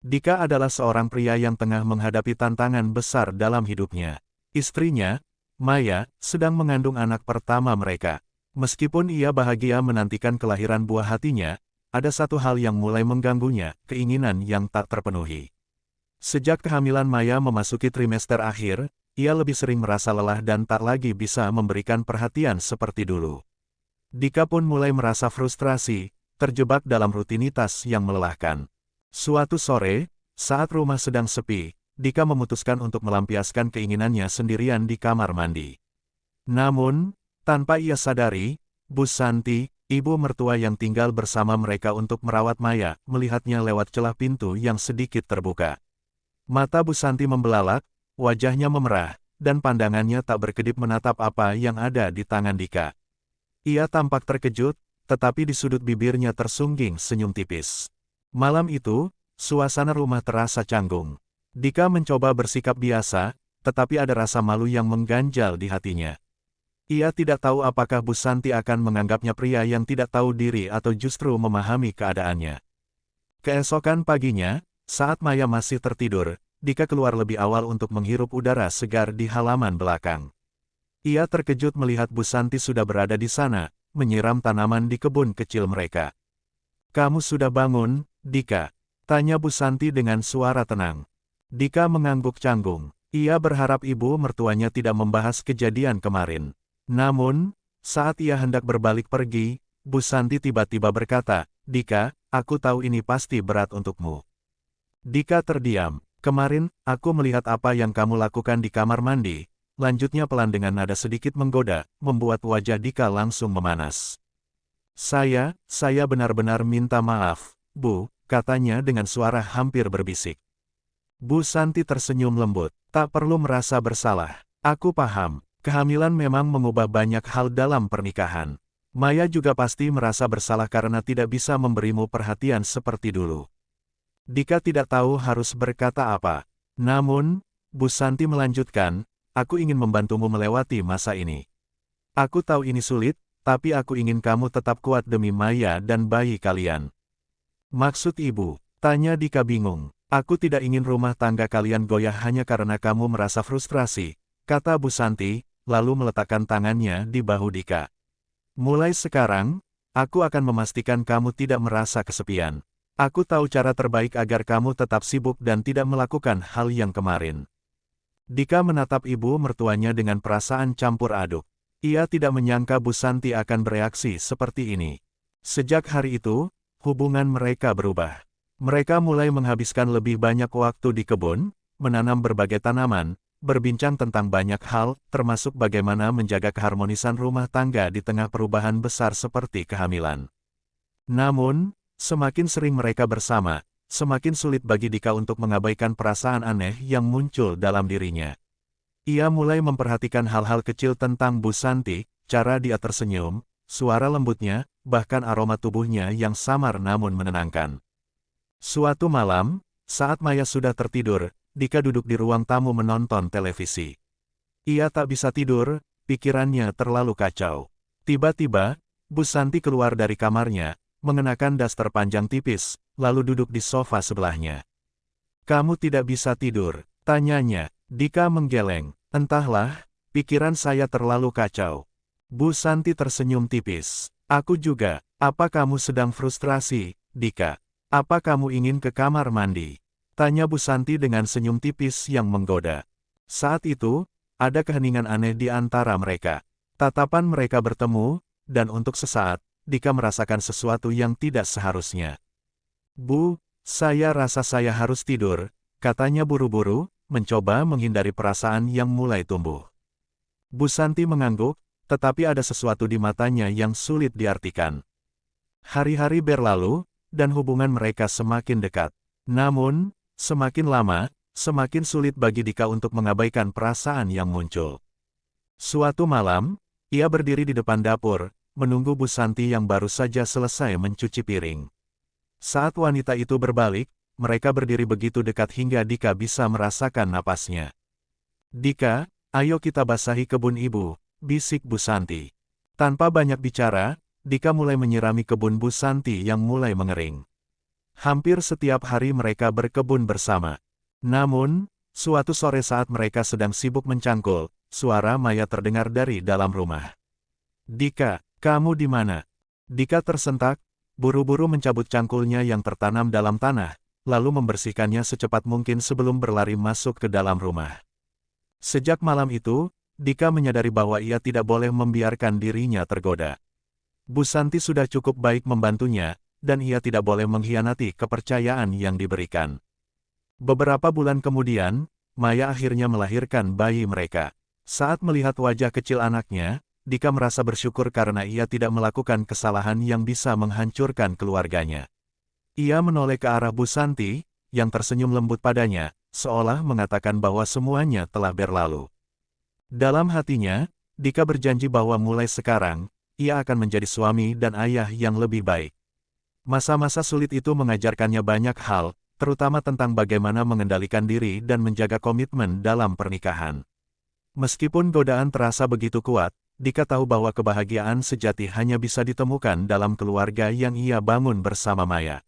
Dika adalah seorang pria yang tengah menghadapi tantangan besar dalam hidupnya. Istrinya, Maya, sedang mengandung anak pertama mereka. Meskipun ia bahagia menantikan kelahiran buah hatinya, ada satu hal yang mulai mengganggunya, keinginan yang tak terpenuhi. Sejak kehamilan Maya memasuki trimester akhir, ia lebih sering merasa lelah dan tak lagi bisa memberikan perhatian seperti dulu. Dika pun mulai merasa frustrasi, terjebak dalam rutinitas yang melelahkan. Suatu sore, saat rumah sedang sepi, Dika memutuskan untuk melampiaskan keinginannya sendirian di kamar mandi. Namun, tanpa ia sadari, Bu Santi, ibu mertua yang tinggal bersama mereka untuk merawat Maya, melihatnya lewat celah pintu yang sedikit terbuka. Mata Bu Santi membelalak, wajahnya memerah, dan pandangannya tak berkedip menatap apa yang ada di tangan Dika. Ia tampak terkejut, tetapi di sudut bibirnya tersungging senyum tipis. Malam itu, suasana rumah terasa canggung. Dika mencoba bersikap biasa, tetapi ada rasa malu yang mengganjal di hatinya. Ia tidak tahu apakah Bu Santi akan menganggapnya pria yang tidak tahu diri atau justru memahami keadaannya. Keesokan paginya, saat Maya masih tertidur, Dika keluar lebih awal untuk menghirup udara segar di halaman belakang. Ia terkejut melihat Bu Santi sudah berada di sana, menyiram tanaman di kebun kecil mereka. "Kamu sudah bangun, Dika?" tanya Bu Santi dengan suara tenang. Dika mengangguk canggung. Ia berharap ibu mertuanya tidak membahas kejadian kemarin. Namun, saat ia hendak berbalik pergi, Bu Santi tiba-tiba berkata, "Dika, aku tahu ini pasti berat untukmu." Dika terdiam. "Kemarin, aku melihat apa yang kamu lakukan di kamar mandi," lanjutnya pelan dengan nada sedikit menggoda, membuat wajah Dika langsung memanas. Saya benar-benar minta maaf, Bu," katanya dengan suara hampir berbisik. Bu Santi tersenyum lembut. "Tak perlu merasa bersalah. Aku paham, kehamilan memang mengubah banyak hal dalam pernikahan. Maya juga pasti merasa bersalah karena tidak bisa memberimu perhatian seperti dulu." Dika tidak tahu harus berkata apa. Namun, Bu Santi melanjutkan, "Aku ingin membantumu melewati masa ini. Aku tahu ini sulit, tapi aku ingin kamu tetap kuat demi Maya dan bayi kalian." "Maksud ibu?" tanya Dika bingung. "Aku tidak ingin rumah tangga kalian goyah hanya karena kamu merasa frustrasi," kata Bu Santi, lalu meletakkan tangannya di bahu Dika. "Mulai sekarang, aku akan memastikan kamu tidak merasa kesepian. Aku tahu cara terbaik agar kamu tetap sibuk dan tidak melakukan hal yang kemarin." Dika menatap ibu mertuanya dengan perasaan campur aduk. Ia tidak menyangka Bu Santi akan bereaksi seperti ini. Sejak hari itu, hubungan mereka berubah. Mereka mulai menghabiskan lebih banyak waktu di kebun, menanam berbagai tanaman, berbincang tentang banyak hal, termasuk bagaimana menjaga keharmonisan rumah tangga di tengah perubahan besar seperti kehamilan. Namun, semakin sering mereka bersama, semakin sulit bagi Dika untuk mengabaikan perasaan aneh yang muncul dalam dirinya. Ia mulai memperhatikan hal-hal kecil tentang Bu Santi, cara dia tersenyum, suara lembutnya, bahkan aroma tubuhnya yang samar namun menenangkan. Suatu malam, saat Maya sudah tertidur, Dika duduk di ruang tamu menonton televisi. Ia tak bisa tidur, pikirannya terlalu kacau. Tiba-tiba, Bu Santi keluar dari kamarnya, mengenakan daster panjang tipis, lalu duduk di sofa sebelahnya. "Kamu tidak bisa tidur?" tanyanya. Dika menggeleng. "Entahlah, pikiran saya terlalu kacau." Bu Santi tersenyum tipis. "Aku juga. Apa kamu sedang frustrasi, Dika? Apa kamu ingin ke kamar mandi?" tanya Bu Santi dengan senyum tipis yang menggoda. Saat itu, ada keheningan aneh di antara mereka. Tatapan mereka bertemu, dan untuk sesaat, Dika merasakan sesuatu yang tidak seharusnya. "Bu, saya rasa saya harus tidur," katanya buru-buru, mencoba menghindari perasaan yang mulai tumbuh. Bu Santi mengangguk, tetapi ada sesuatu di matanya yang sulit diartikan. Hari-hari berlalu, dan hubungan mereka semakin dekat. Namun, semakin lama, semakin sulit bagi Dika untuk mengabaikan perasaan yang muncul. Suatu malam, ia berdiri di depan dapur, menunggu Bu Santi yang baru saja selesai mencuci piring. Saat wanita itu berbalik, mereka berdiri begitu dekat hingga Dika bisa merasakan napasnya. "Dika, ayo kita basahi kebun ibu," bisik Bu Santi. Tanpa banyak bicara, Dika mulai menyirami kebun Bu Santi yang mulai mengering. Hampir setiap hari mereka berkebun bersama. Namun, suatu sore saat mereka sedang sibuk mencangkul, suara Maya terdengar dari dalam rumah. "Dika, kamu di mana?" Dika tersentak, buru-buru mencabut cangkulnya yang tertanam dalam tanah, lalu membersihkannya secepat mungkin sebelum berlari masuk ke dalam rumah. Sejak malam itu, Dika menyadari bahwa ia tidak boleh membiarkan dirinya tergoda. Bu Santi sudah cukup baik membantunya, dan ia tidak boleh mengkhianati kepercayaan yang diberikan. Beberapa bulan kemudian, Maya akhirnya melahirkan bayi mereka. Saat melihat wajah kecil anaknya, Dika merasa bersyukur karena ia tidak melakukan kesalahan yang bisa menghancurkan keluarganya. Ia menoleh ke arah Bu Santi, yang tersenyum lembut padanya, seolah mengatakan bahwa semuanya telah berlalu. Dalam hatinya, Dika berjanji bahwa mulai sekarang, ia akan menjadi suami dan ayah yang lebih baik. Masa-masa sulit itu mengajarkannya banyak hal, terutama tentang bagaimana mengendalikan diri dan menjaga komitmen dalam pernikahan. Meskipun godaan terasa begitu kuat, Dika tahu bahwa kebahagiaan sejati hanya bisa ditemukan dalam keluarga yang ia bangun bersama Maya.